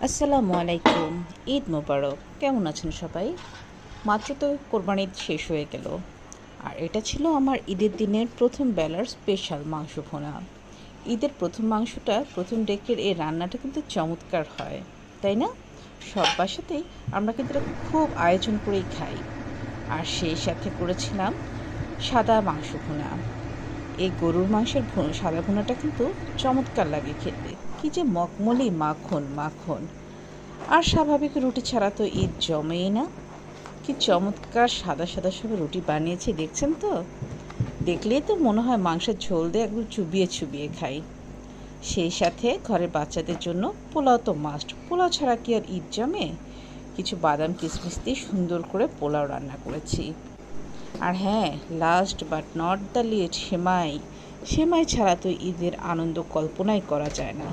আসসালামু আলাইকুম। ঈদ মোবারক। কেমন আছেন সবাই? মাত্র তো কোরবানি ঈদ শেষ হয়ে গেল, আর এটা ছিল আমার ঈদের দিনের প্রথম বেলার স্পেশাল মাংস ভুনা। ঈদের প্রথম মাংসটা, প্রথম ডেকের এই রান্নাটা কিন্তু চমৎকার হয়, তাই না? সব বাসাতেই আমরা কিন্তু এটা খুব আয়োজন করেই খাই। আর সেই সাথে করেছিলাম সাদা মাংস ভুনা। এই গরুর মাংসের সাদা ভুনাটা কিন্তু চমৎকার লাগে খেতে। কি যে মখমলি মাখন মাখন! আর স্বাভাবিক রুটি ছাড়া তো ঈদ জমেই না। কি চমৎকার সাদা সাদা সব রুটি বানিয়েছি, দেখছেন তো? দেখলেই তো মনে হয় মাংসের ঝোল দিয়ে একদম চুবিয়ে চুবিয়ে খাই। সেই সাথে ঘরের বাচ্চাদের জন্য পোলাও তো মাস্ট। পোলাও ছাড়া কি আর ঈদ জমে? কিছু বাদাম কিশমিশ দিয়ে সুন্দর করে পোলাও রান্না করেছি। আর হ্যাঁ, last but not the least, সেমাই। সেমাই ছাড়া তো ঈদের আনন্দ কল্পনাই করা যায় না।